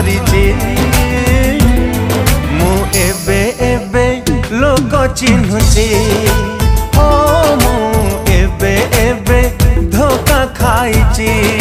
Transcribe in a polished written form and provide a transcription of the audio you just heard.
धरिची मु एबे एबे लोक चिन्हुची हो मु एबे एबे धोखा खाइची।